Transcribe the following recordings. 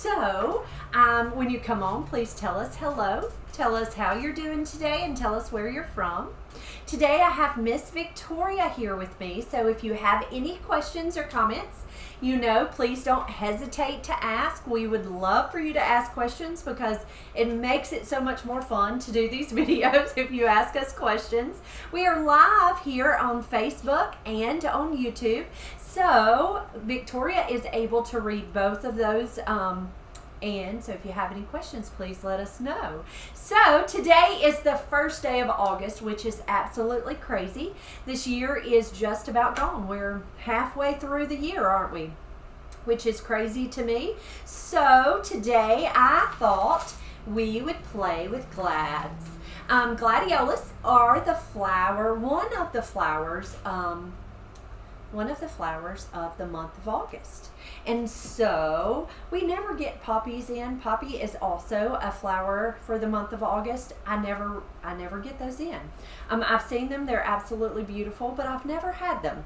So, when you come on, please tell us hello. Tell us how you're doing today and tell us where you're from. Today I have Miss Victoria here with me, so if you have any questions or comments, please don't hesitate to ask. We would love for you to ask questions because it makes it so much more fun to do these videos if you ask us questions. We are live here on Facebook and on YouTube, so Victoria is able to read both of those. And so if you have any questions, please let us know. So today is the first day of August, which is absolutely crazy. This year is just about gone. We're halfway through the year, aren't we? Which is crazy to me. So today I thought we would play with glads. Gladiolus are the flower, one of the flowers of the month of August. And so we never get poppies in. Poppy is also a flower for the month of August. I never get those in. I've seen them, they're absolutely beautiful, but I've never had them.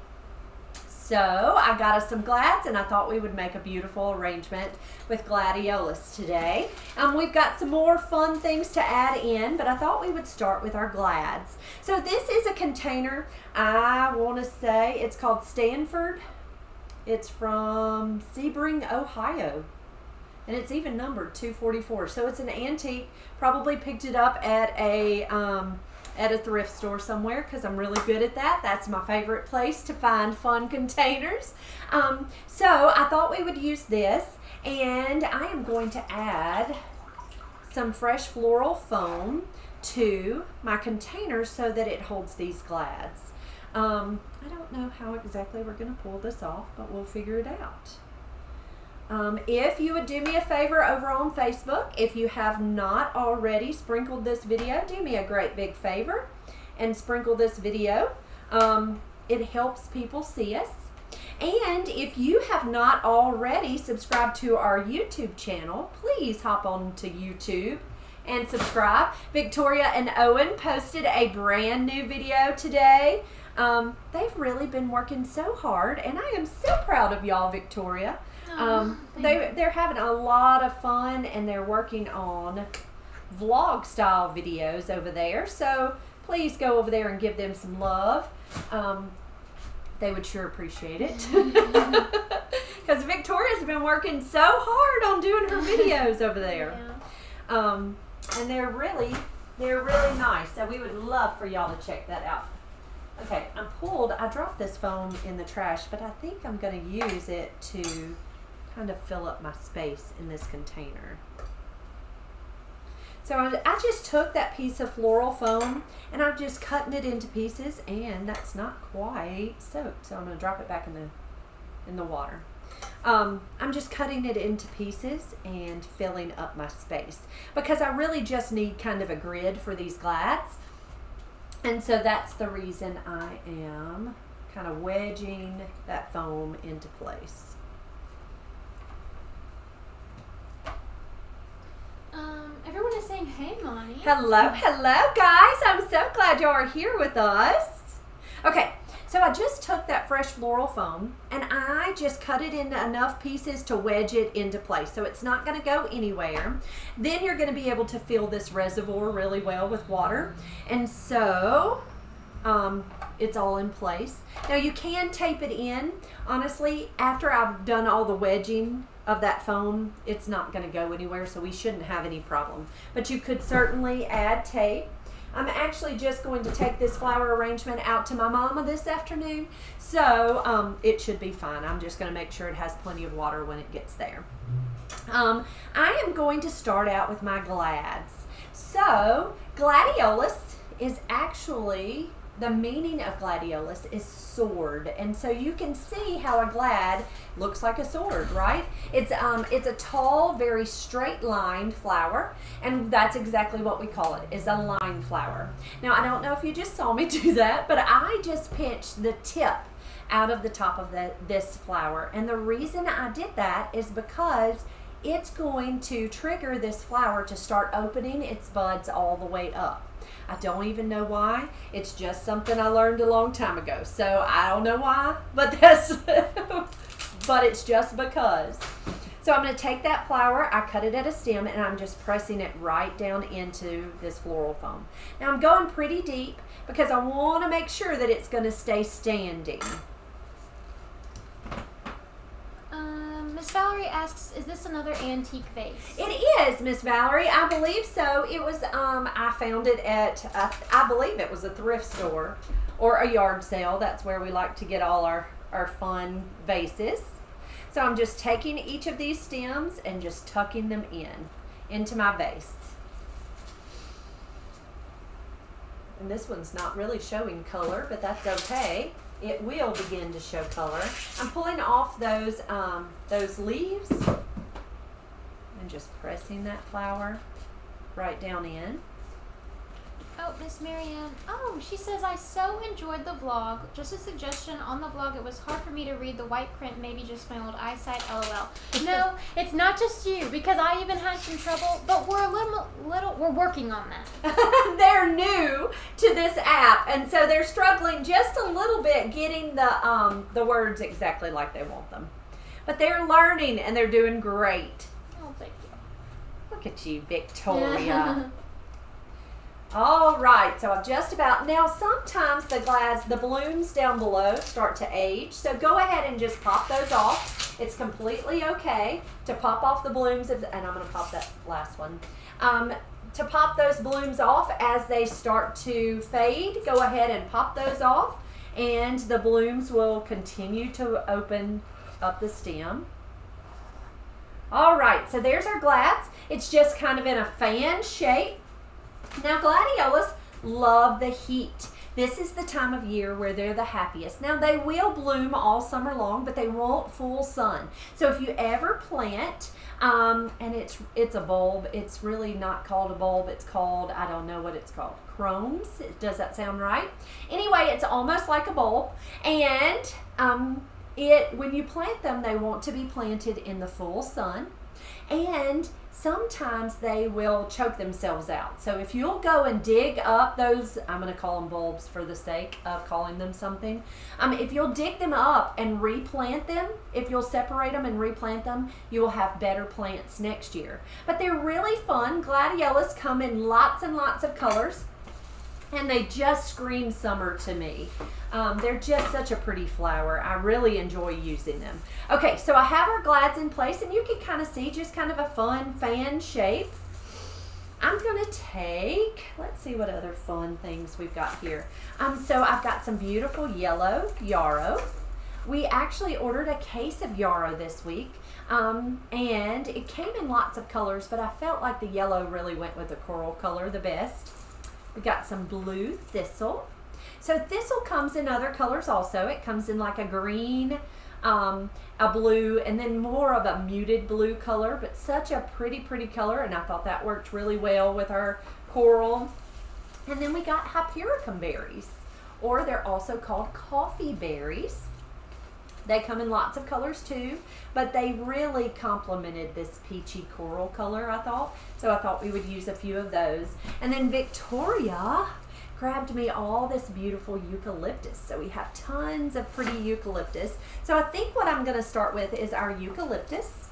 So I got us some glads and I thought we would make a beautiful arrangement with Gladiolus today. We've got some more fun things to add in, but I thought we would start with our glads. So this is a container, I want to say it's called Stanford. It's from Sebring, Ohio. And it's even numbered 244. So it's an antique, probably picked it up at a thrift store somewhere because I'm really good at that. That's my favorite place to find fun containers. So I thought we would use this, and I am going to add some fresh floral foam to my container so that it holds these glads. I don't know how exactly we're going to pull this off, but we'll figure it out. If you would do me a favor over on Facebook, if you have not already sprinkled this video, do me a great big favor and sprinkle this video. It helps people see us. And if you have not already subscribed to our YouTube channel, please hop on to YouTube and subscribe. Victoria and Owen posted a brand new video today. They've really been working so hard, and I am so proud of y'all, Victoria. They're having a lot of fun, and they're working on vlog style videos over there, so please go over there and give them some love. They would sure appreciate it because Victoria's been working so hard on doing her videos over there. Yeah. And they're really nice, so we would love for y'all to check that out. Okay, I dropped this foam in the trash, but I think I'm going to use it to kind of fill up my space in this container. So I just took that piece of floral foam and I'm just cutting it into pieces, and that's not quite soaked, so I'm going to drop it back in the water. I'm just cutting it into pieces and filling up my space because I really just need kind of a grid for these glads. And so that's the reason I am kind of wedging that foam into place. Everyone is saying, hey, Mommy. Hello guys. I'm so glad y'all are here with us. Okay, so I just took that fresh floral foam and I just cut it into enough pieces to wedge it into place. So it's not going to go anywhere. Then you're going to be able to fill this reservoir really well with water. And so it's all in place. Now you can tape it in. Honestly, after I've done all the wedging of that foam, it's not going to go anywhere, so we shouldn't have any problem. But you could certainly add tape. I'm actually just going to take this flower arrangement out to my mama this afternoon, so it should be fine. I'm just going to make sure it has plenty of water when it gets there. I am going to start out with my glads. So Gladiolus is actually, the meaning of Gladiolus is sword, and so you can see how a glad looks like a sword, right? It's a tall, very straight lined flower, and that's exactly what we call it, is a line flower. Now I don't know if you just saw me do that, but I just pinched the tip out of the top of this flower, and the reason I did that is because it's going to trigger this flower to start opening its buds all the way up. I don't even know why. It's just something I learned a long time ago. So I don't know why, but but it's just because. So So I'm going to take that flower, I cut it at a stem, and I'm just pressing it right down into this floral foam. Now I'm going pretty deep because I want to make sure that it's going to stay standing. Miss Valerie asks, is this another antique vase? It is, Miss Valerie. I believe so. It was, I found it at, I believe it was a thrift store or a yard sale. That's where we like to get all our fun vases. So I'm just taking each of these stems and just tucking them into my vase. And this one's not really showing color, but that's okay. It will begin to show color. I'm pulling off those leaves and just pressing that flower right down in. Oh, Miss Marianne. Oh, she says, I so enjoyed the vlog. Just a suggestion, on the vlog it was hard for me to read the white print, maybe just my old eyesight, LOL. No, it's not just you, because I even had some trouble, but we're working on that. They're new to this app, and so they're struggling just a little bit getting the words exactly like they want them. But they're learning, and they're doing great. Oh, thank you. Look at you, Victoria. All right, so I've just about, now sometimes the blooms down below start to age, so go ahead and just pop those off. It's completely okay to pop off the blooms, and I'm going to pop that last one. To pop those blooms off as they start to fade, go ahead and pop those off, and the blooms will continue to open up the stem. All right, so there's our glads. It's just kind of in a fan shape. Now, gladiolus love the heat. This is the time of year where they're the happiest. Now, they will bloom all summer long, but they want full sun. So if you ever plant, and it's a bulb, it's really not called a bulb. It's called, I don't know what it's called, chromes. Does that sound right? Anyway, it's almost like a bulb. And when you plant them, they want to be planted in the full sun. And sometimes they will choke themselves out. So if you'll go and dig up those, I'm going to call them bulbs for the sake of calling them something. If you'll dig them up and replant them, if you'll separate them and replant them, you will have better plants next year. But they're really fun. Gladiolus come in lots and lots of colors, and they just scream summer to me. They're just such a pretty flower. I really enjoy using them. Okay, so I have our glads in place, and you can kind of see just kind of a fun fan shape. I'm going to take, let's see what other fun things we've got here. So I've got some beautiful yellow yarrow. We actually ordered a case of yarrow this week, and it came in lots of colors, but I felt like the yellow really went with the coral color the best. We got some blue thistle. So thistle comes in other colors also. It comes in like a green, a blue, and then more of a muted blue color, but such a pretty, pretty color, and I thought that worked really well with our coral. And then we got hypericum berries, or they're also called coffee berries. They come in lots of colors too, but they really complemented this peachy coral color, I thought. So I thought we would use a few of those. And then Victoria grabbed me all this beautiful eucalyptus. So we have tons of pretty eucalyptus. So I think what I'm going to start with is our eucalyptus.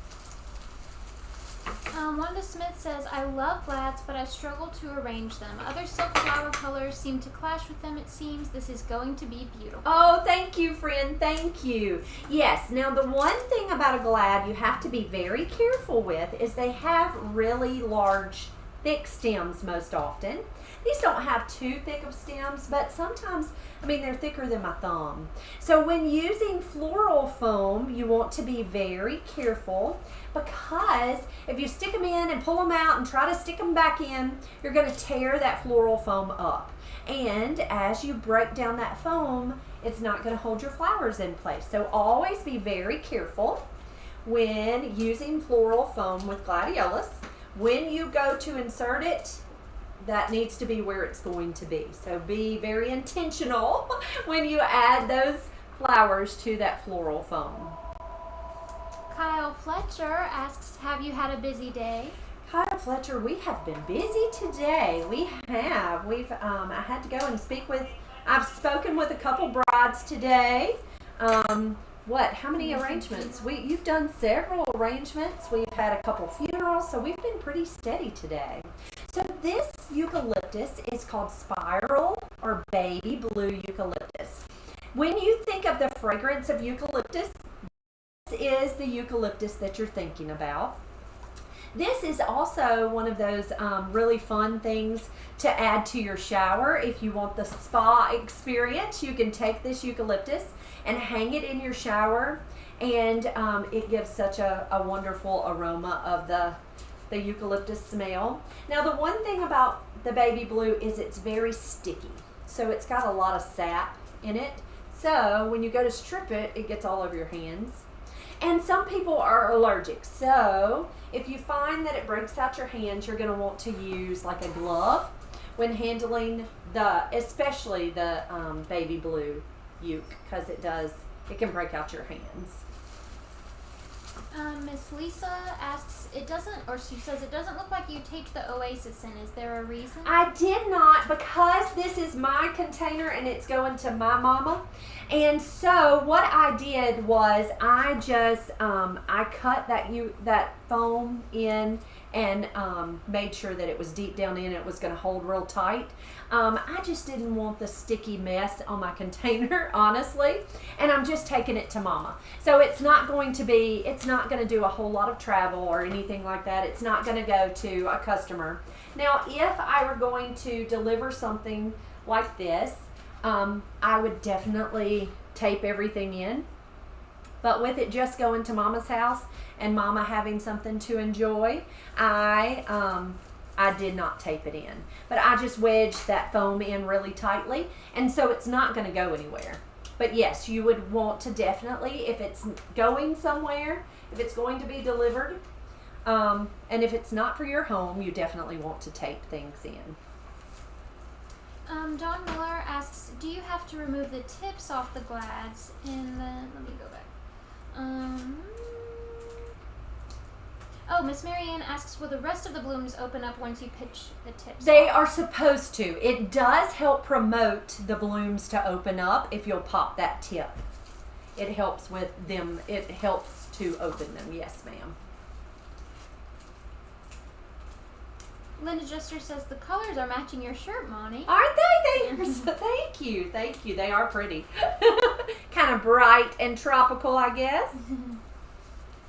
Wanda Smith says, I love glads, but I struggle to arrange them. Other silk flower colors seem to clash with them, it seems. This is going to be beautiful. Oh, thank you, friend. Thank you. Yes, now the one thing about a glad you have to be very careful with is they have really large, thick stems most often. These don't have too thick of stems, but sometimes, they're thicker than my thumb. So when using floral foam, you want to be very careful, because if you stick them in and pull them out and try to stick them back in, you're going to tear that floral foam up. And as you break down that foam, it's not going to hold your flowers in place. So always be very careful when using floral foam with gladiolus. When you go to insert it, that needs to be where it's going to be. So be very intentional when you add those flowers to that floral foam. Kyle Fletcher asks, have you had a busy day? Kyle Fletcher, we have been busy today. We have. I had to go and I've spoken with a couple brides today. How many arrangements? You've done several arrangements. We've had a couple funerals, so we've been pretty steady today. So this eucalyptus is called spiral or baby blue eucalyptus. When you think of the fragrance of eucalyptus, this is the eucalyptus that you're thinking about. This is also one of those really fun things to add to your shower. If you want the spa experience, you can take this eucalyptus and hang it in your shower, and it gives such a wonderful aroma of the eucalyptus smell. Now, the one thing about the baby blue is it's very sticky, so it's got a lot of sap in it. So when you go to strip it, it gets all over your hands. And some people are allergic, so if you find that it breaks out your hands, you're going to want to use like a glove when handling especially the baby blue euc, because it can break out your hands. Miss Lisa asks, she says it doesn't look like you taped the Oasis in. Is there a reason? I did not, because this is my container and it's going to my mama. And so what I did was I just I cut that foam in and made sure that it was deep down in. It was going to hold real tight. I just didn't want the sticky mess on my container, honestly, and I'm just taking it to mama. So it's not going to do a whole lot of travel or anything like that. It's not going to go to a customer. Now, if I were going to deliver something like this, I would definitely tape everything in. But with it just going to mama's house and mama having something to enjoy, I did not tape it in, but I just wedged that foam in really tightly, and so it's not going to go anywhere. But yes, you would want to definitely, if it's going somewhere, if it's going to be delivered, and if it's not for your home, you definitely want to tape things in. Don Miller asks, do you have to remove the tips off the glads? And then, let me go back. Miss Marianne asks, will the rest of the blooms open up once you pitch the tips? They are supposed to. It does help promote the blooms to open up if you'll pop that tip. It helps with them. It helps to open them. Yes, ma'am. Linda Jester says, the colors are matching your shirt, Monty. Aren't they? Thank you. Thank you. They are pretty. Kind of bright and tropical, I guess.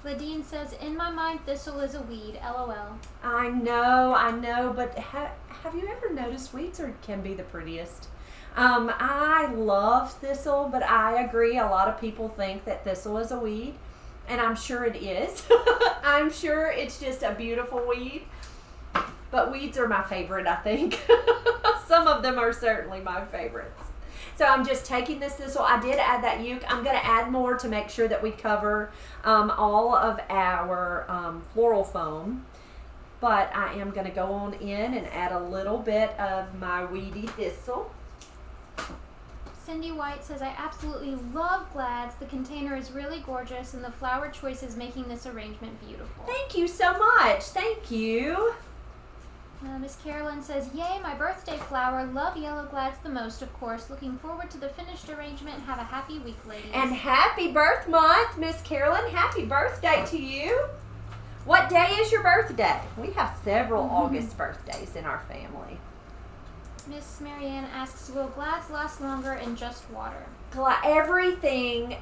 Ladine says, in my mind, thistle is a weed. LOL. I know, but have you ever noticed weeds can be the prettiest? I love thistle, but I agree. A lot of people think that thistle is a weed, and I'm sure it is. I'm sure it's just a beautiful weed. But weeds are my favorite, I think. Some of them are certainly my favorites. So I'm just taking this thistle. I did add that euc. I'm going to add more to make sure that we cover all of our floral foam. But I am going to go on in and add a little bit of my weedy thistle. Cindy White says, I absolutely love glads. The container is really gorgeous, and the flower choice is making this arrangement beautiful. Thank you so much. Thank you. Miss Carolyn says, yay, my birthday flower. Love yellow glads the most, of course. Looking forward to the finished arrangement. Have a happy week, ladies. And happy birth month, Miss Carolyn. Happy birthday to you. What day is your birthday? We have several August birthdays in our family. Miss Marianne asks, will glads last longer in just water? Everything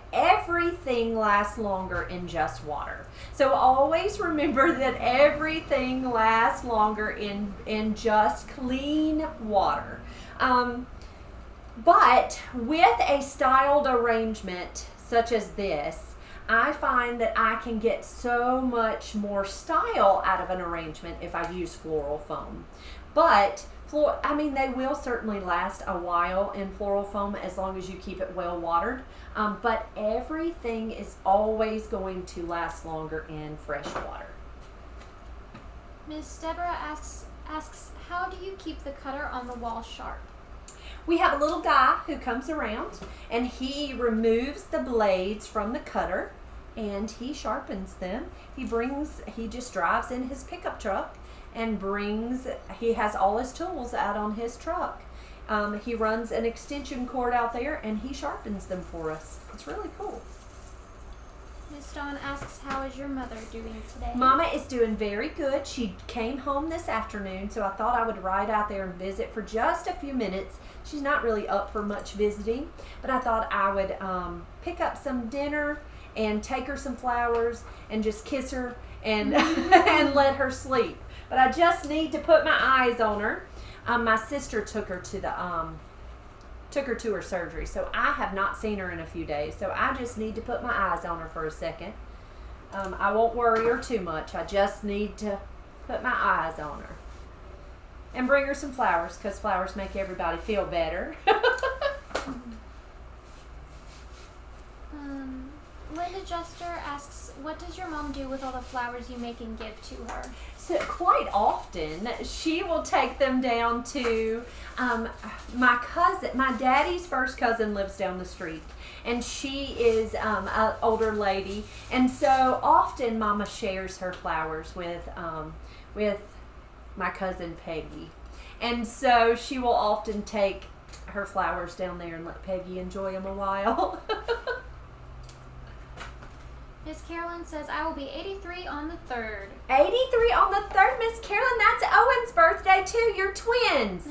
lasts longer in just water. So always remember that everything lasts longer in just clean water. But with a styled arrangement such as this, I find that I can get so much more style out of an arrangement if I use floral foam. But they will certainly last a while in floral foam as long as you keep it well watered. But everything is always going to last longer in fresh water. Miss Deborah asks, how do you keep the cutter on the wall sharp? We have a little guy who comes around and he removes the blades from the cutter and he sharpens them. He just drives in his pickup truck and he has all his tools out on his truck. He runs an extension cord out there and he sharpens them for us. It's really cool. Miss Dawn asks, how is your mother doing today? Mama is doing very good. She came home this afternoon, so I thought I would ride out there and visit for just a few minutes. She's not really up for much visiting, but I thought I would pick up some dinner and take her some flowers and just kiss her and and let her sleep. But I just need to put my eyes on her. My sister took her to her surgery, so I have not seen her in a few days. So I just need to put my eyes on her for a second. I won't worry her too much. I just need to put my eyes on her and bring her some flowers, because flowers make everybody feel better. Linda Juster asks, what does your mom do with all the flowers you make and give to her? So quite often, she will take them down to my cousin. My daddy's first cousin lives down the street, and she is an older lady. And so often, Mama shares her flowers with my cousin Peggy. And so she will often take her flowers down there and let Peggy enjoy them a while. Miss Carolyn says, I will be 83 on the 3rd. 83 on the 3rd, Miss Carolyn. That's Owen's birthday, too. You're twins.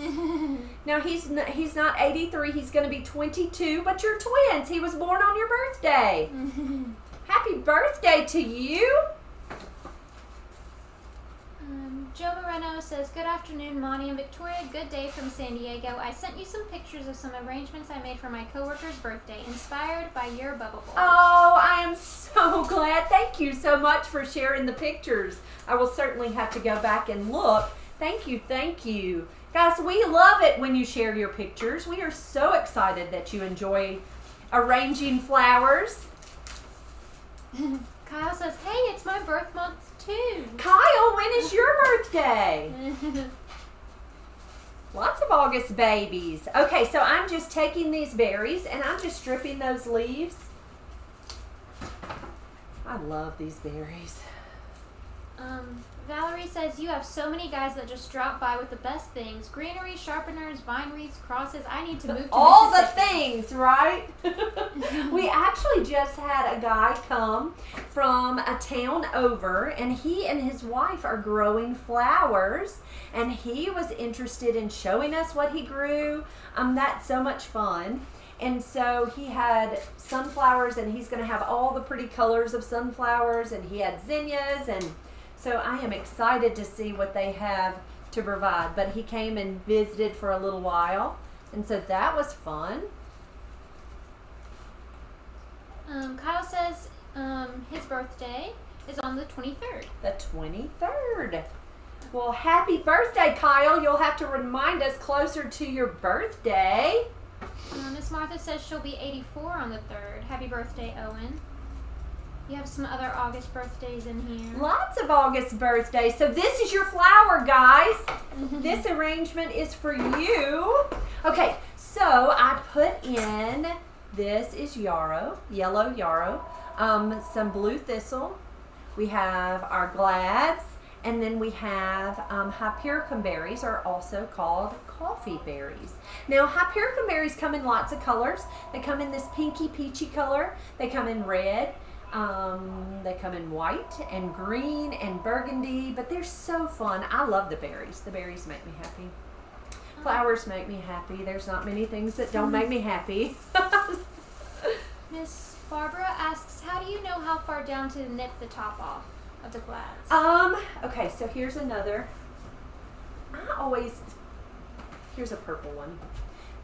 Now, he's not 83. He's going to be 22, but you're twins. He was born on your birthday. Happy birthday to you. Joe Moreno says, good afternoon, Monty and Victoria. Good day from San Diego. I sent you some pictures of some arrangements I made for my coworker's birthday, inspired by your Bubble Boy. Oh, I am so glad. Thank you so much for sharing the pictures. I will certainly have to go back and look. Thank you, thank you. Guys, we love it when you share your pictures. We are so excited that you enjoy arranging flowers. Kyle says, hey, it's my birth month too. Kyle, when is your birthday? Lots of August babies. Okay, so I'm just taking these berries and I'm just stripping those leaves. I love these berries. Valerie says, you have so many guys that just drop by with the best things. Greenery, sharpeners, vine wreaths, crosses. I need to move to all the Mississippi. things, right? We actually just had a guy come from a town over, and he and his wife are growing flowers, and he was interested in showing us what he grew. That's so much fun. And so he had sunflowers, and he's going to have all the pretty colors of sunflowers, and he had zinnias, and so I am excited to see what they have to provide. But he came and visited for a little while, and so that was fun. Kyle says his birthday is on the 23rd. The 23rd. Well, happy birthday, Kyle. You'll have to remind us closer to your birthday. Miss Martha says she'll be 84 on the 3rd. Happy birthday, Owen. You have some other August birthdays in here. Lots of August birthdays. So this is your flower, guys. This arrangement is for you. Okay, so I put in, this is yarrow, yellow yarrow, some blue thistle. We have our glads, and then we have hypericum berries, are also called coffee berries. Now, hypericum berries come in lots of colors. They come in this pinky peachy color. They come in red. They come in white and green and burgundy, but they're so fun. I love the berries. The berries make me happy. Flowers make me happy. There's not many things that don't make me happy. Miss Barbara asks, how do you know how far down to nip the top off of the glads? Okay, so here's another. Here's a purple one.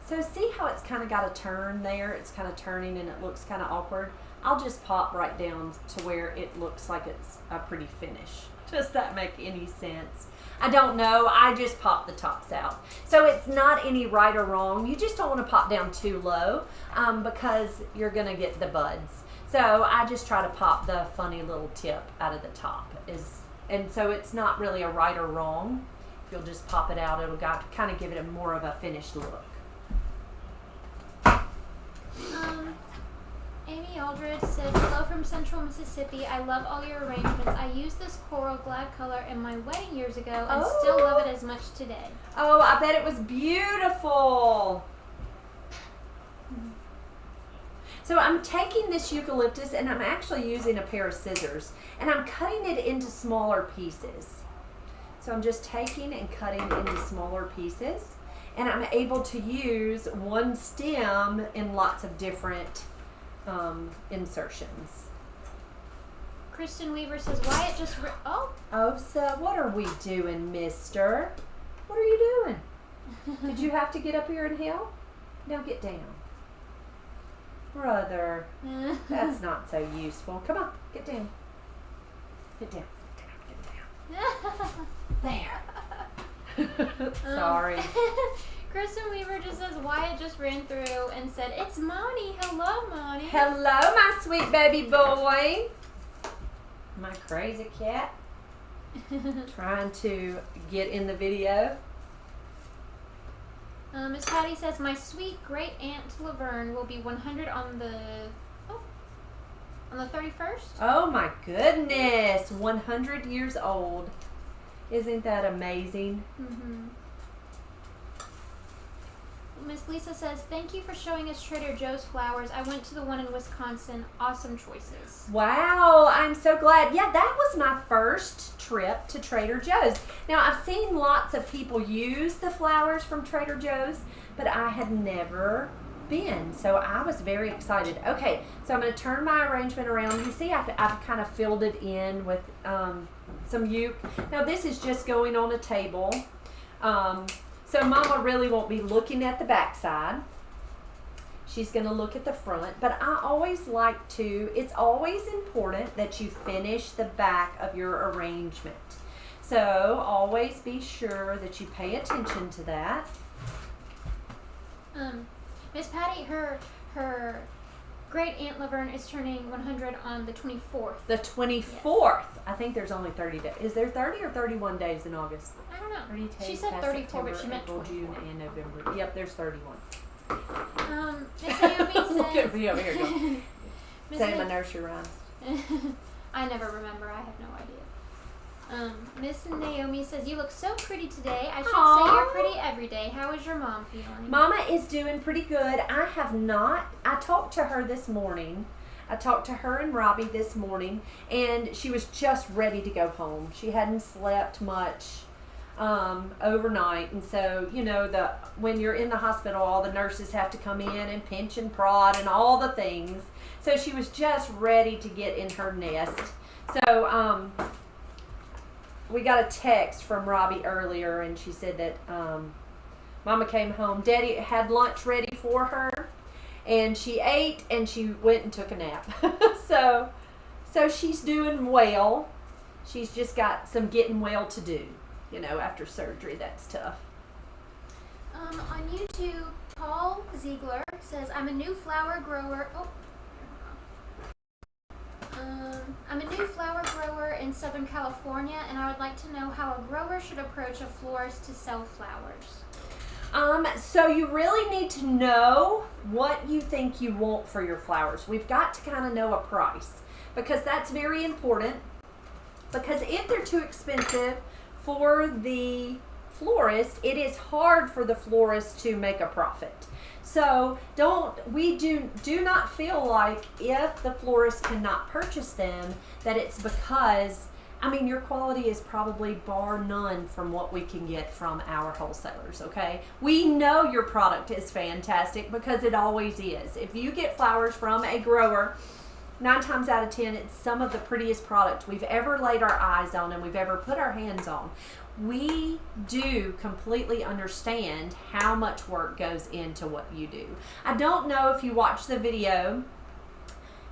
So see how it's kind of got a turn there? It's kind of turning and it looks kind of awkward. I'll just pop right down to where it looks like it's a pretty finish. Does that make any sense? I don't know. I just pop the tops out. So it's not any right or wrong. You just don't want to pop down too low because you're going to get the buds. So I just try to pop the funny little tip out of the top. And so it's not really a right or wrong. If you'll just pop it out, it'll kind of give it a more of a finished look. Amy Aldred says, hello from Central Mississippi. I love all your arrangements. I used this coral glad color in my wedding years ago and still love it as much today. Oh, I bet it was beautiful. So I'm taking this eucalyptus and I'm actually using a pair of scissors and I'm cutting it into smaller pieces. So I'm just taking and cutting into smaller pieces, and I'm able to use one stem in lots of different insertions. Kristen Weaver says, Wyatt just... Oh, so what are we doing, mister? What are you doing? Did you have to get up here and help? Now get down. Brother, that's not so useful. Come on, get down. Get down. Get down. There. Sorry. Kristen Weaver just says, Wyatt just ran through and said, it's Monty. Hello, Monty. Hello, my sweet baby boy. My crazy cat. Trying to get in the video. Miss Patty says, my sweet great aunt Laverne will be 100 on the 31st. Oh my goodness, 100 years old. Isn't that amazing? Mm-hmm. Miss Lisa says, thank you for showing us Trader Joe's flowers. I went to the one in Wisconsin. Awesome choices. Wow, I'm so glad. Yeah, that was my first trip to Trader Joe's. Now, I've seen lots of people use the flowers from Trader Joe's, but I had never been, so I was very excited. Okay, so I'm going to turn my arrangement around. You see, I've kind of filled it in with some euc. Now, this is just going on a table. So Mama really won't be looking at the back side. She's going to look at the front. But I always like to, it's always important that you finish the back of your arrangement. So always be sure that you pay attention to that. Miss Patty, her great aunt Laverne is turning 100 on the 24th. The 24th. Yes. I think there's only 30 days. Is there 30 or 31 days in August? I don't know. 30 days. She said 34, September, but she meant April, 24. June, and November. Yep, there's 31. Miss Naomi says... Look at me over here. Say my Na- nursery rhymes. I never remember. I have no idea. Miss Naomi says, you look so pretty today. I should Aww. say you're pretty every day. How is your mom feeling? Mama is doing pretty good. I talked to her this morning. I talked to her and Robbie this morning, and she was just ready to go home. She hadn't slept much overnight, and so, you know, when you're in the hospital, all the nurses have to come in and pinch and prod and all the things. So she was just ready to get in her nest. So, we got a text from Robbie earlier, and she said that Mama came home. Daddy had lunch ready for her, and she ate, and she went and took a nap. so she's doing well. She's just got some getting well to do. You know, after surgery, that's tough. On YouTube, Paul Ziegler says, I'm a new flower grower. I'm a new flower grower in Southern California, and I would like to know how a grower should approach a florist to sell flowers. So you really need to know what you think you want for your flowers. We've got to kind of know a price, because that's very important. Because if they're too expensive for the florist, it is hard for the florist to make a profit. So we do not feel like if the florist cannot purchase them, that it's because, I mean, your quality is probably bar none from what we can get from our wholesalers, okay? We know your product is fantastic because it always is. If you get flowers from a grower, 9 times out of 10, it's some of the prettiest product we've ever laid our eyes on and we've ever put our hands on. We do completely understand how much work goes into what you do. I don't know if you watched the video.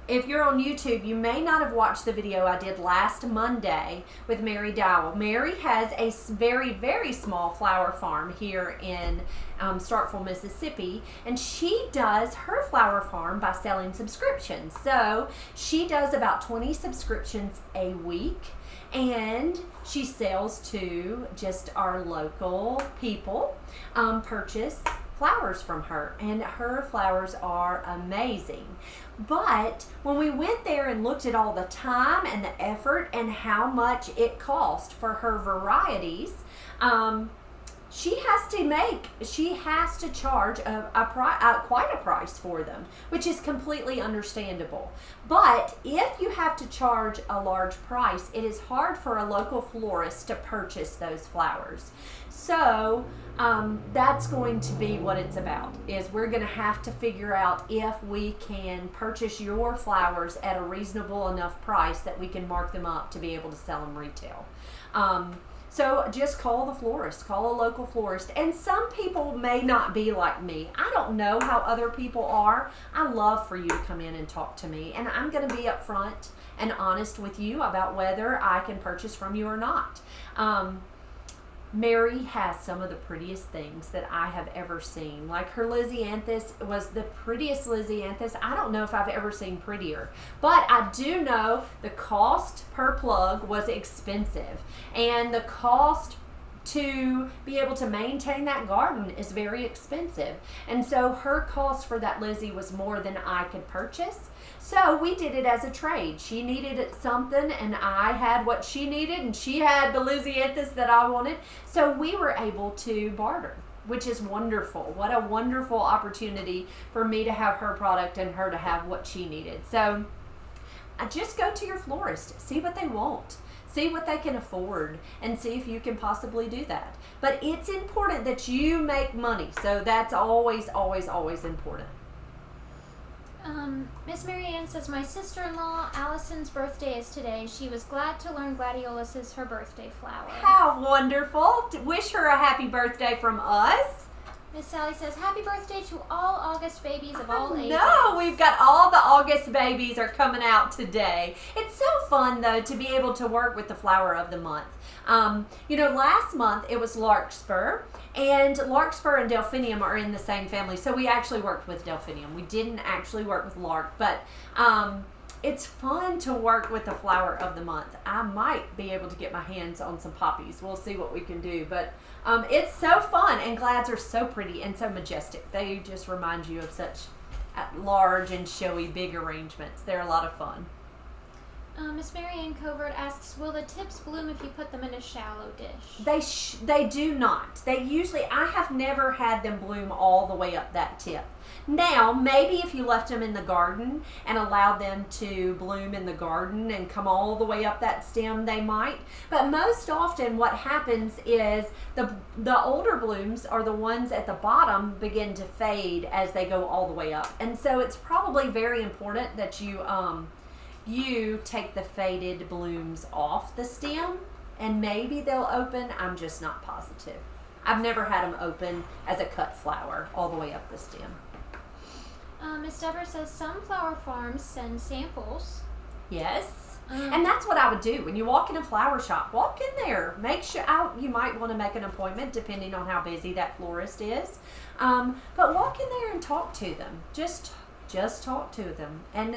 If you're on YouTube, you may not have watched the video I did last Monday with Mary Dowell. Mary has a very, very small flower farm here in Starkville, Mississippi, and she does her flower farm by selling subscriptions. So she does about 20 subscriptions a week, and she sells to just our local people, purchase flowers from her, and her flowers are amazing. But when we went there and looked at all the time and the effort and how much it cost for her varieties, she has to charge quite a price for them, which is completely understandable. But if you have to charge a large price, it is hard for a local florist to purchase those flowers. So that's going to be what it's about, is we're going to have to figure out if we can purchase your flowers at a reasonable enough price that we can mark them up to be able to sell them retail. So just call the florist, call a local florist. And some people may not be like me. I don't know how other people are. I love for you to come in and talk to me. And I'm going to be upfront and honest with you about whether I can purchase from you or not. Mary has some of the prettiest things that I have ever seen. Like her Lysianthus was the prettiest Lysianthus. I don't know if I've ever seen prettier. But I do know the cost per plug was expensive. And the cost to be able to maintain that garden is very expensive. And so her cost for that Lizzie was more than I could purchase. So we did it as a trade. She needed something and I had what she needed, and she had the Lysianthus that I wanted. So we were able to barter, which is wonderful. What a wonderful opportunity for me to have her product and her to have what she needed. So just go to your florist, see what they want. See what they can afford and see if you can possibly do that. But it's important that you make money. So that's always, always, always important. Miss Marianne says, my sister-in-law Allison's birthday is today. She was glad to learn Gladiolus is her birthday flower. How wonderful. Wish her a happy birthday from us. Miss Sally says, happy birthday to all August babies of all ages. No, we've got all the August babies are coming out today. It's so fun, though, to be able to work with the flower of the month. Last month it was Larkspur, and Larkspur and Delphinium are in the same family, so we actually worked with Delphinium. We didn't actually work with Lark, but it's fun to work with the flower of the month. I might be able to get my hands on some poppies. We'll see what we can do, but it's so fun, and Glads are so pretty and so majestic. They just remind you of such large and showy big arrangements. They're a lot of fun. Miss Marianne Covert asks, will the tips bloom if you put them in a shallow dish? They do not. I have never had them bloom all the way up that tip. Now, maybe if you left them in the garden and allowed them to bloom in the garden and come all the way up that stem, they might. But most often what happens is the older blooms are the ones at the bottom begin to fade as they go all the way up. And so it's probably very important that you take the faded blooms off the stem, and maybe they'll open. I'm just not positive. I've never had them open as a cut flower all the way up the stem. Miss Deborah says some flower farms send samples. Yes. And that's what I would do. When you walk in a flower shop, walk in there. Make sure, you might want to make an appointment depending on how busy that florist is. But walk in there and talk to them. Just talk to them, and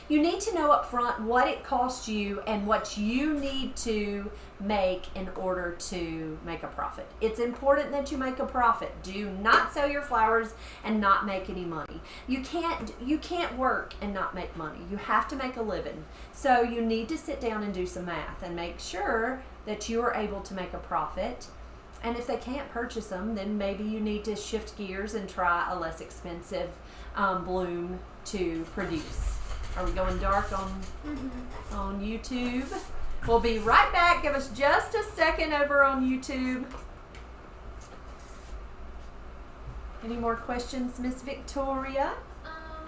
you need to know up front what it costs you and what you need to make in order to make a profit. It's important that you make a profit. Do not sell your flowers and not make any money. You can't work and not make money. You have to make a living. So you need to sit down and do some math and make sure that you are able to make a profit. And if they can't purchase them, then maybe you need to shift gears and try a less expensive bloom to produce. Are we going dark on YouTube? We'll be right back. Give us just a second over on YouTube. Any more questions, Miss Victoria?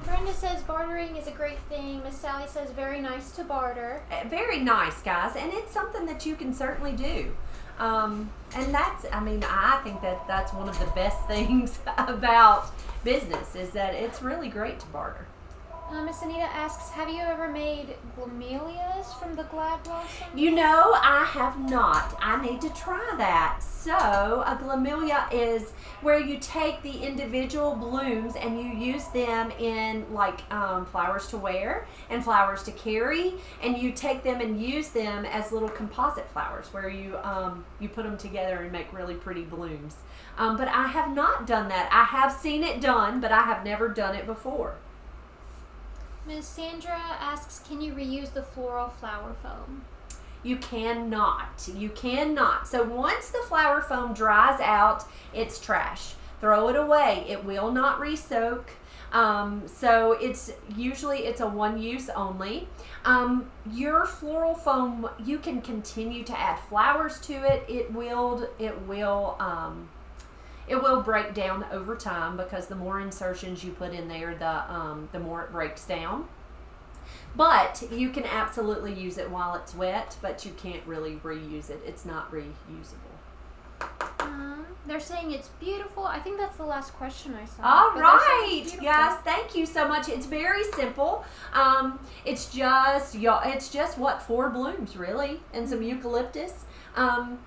Brenda says bartering is a great thing. Miss Sally says very nice to barter. Very nice, guys, and it's something that you can certainly do. And I think that's one of the best things about business, is that it's really great to barter. Miss Anita asks, have you ever made gladiolus from the glad blossom? I have not. I need to try that. So a glamelia is where you take the individual blooms and you use them in flowers to wear and flowers to carry, and you take them and use them as little composite flowers where you put them together and make really pretty blooms. But I have not done that. I have seen it done, but I have never done it before. Ms. Sandra asks, can you reuse the floral flower foam? You cannot. You cannot. So once the flower foam dries out, it's trash. Throw it away. It will not re-soak. So it's a one use only. Your floral foam, you can continue to add flowers to it. It will break down over time, because the more insertions you put in there, the more it breaks down. But you can absolutely use it while it's wet, but you can't really reuse it. It's not reusable. They're saying it's beautiful. I think that's the last question I saw. All right, guys, thank you so much. It's very simple. It's just what, 4 blooms really, and some eucalyptus.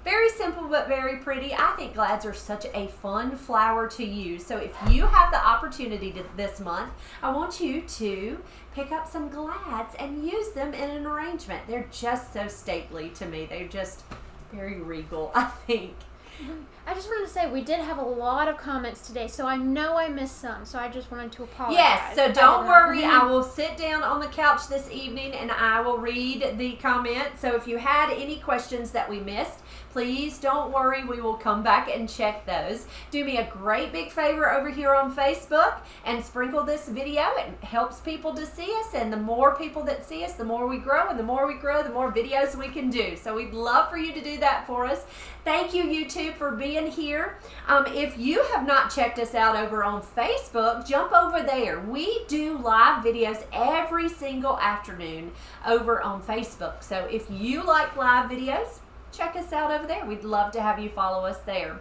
Very simple but very pretty. I think glads are such a fun flower to use. So if you have the opportunity this month, I want you to pick up some glads and use them in an arrangement. They're just so stately to me. They're just very regal, I think. I just wanted to say we did have a lot of comments today, so I know I missed some, so I just wanted to apologize. Yes, so don't worry. I will sit down on the couch this evening and I will read the comments. So if you had any questions that we missed, please don't worry. We will come back and check those. Do me a great big favor over here on Facebook and sprinkle this video. It helps people to see us, and the more people that see us, the more we grow, and the more we grow, the more videos we can do. So we'd love for you to do that for us. Thank you, YouTube, for being here. If you have not checked us out over on Facebook, jump over there. We do live videos every single afternoon over on Facebook. So if you like live videos, check us out over there. We'd love to have you follow us there.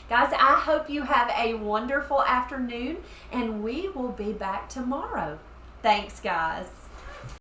Guys, I hope you have a wonderful afternoon, and we will be back tomorrow. Thanks, guys.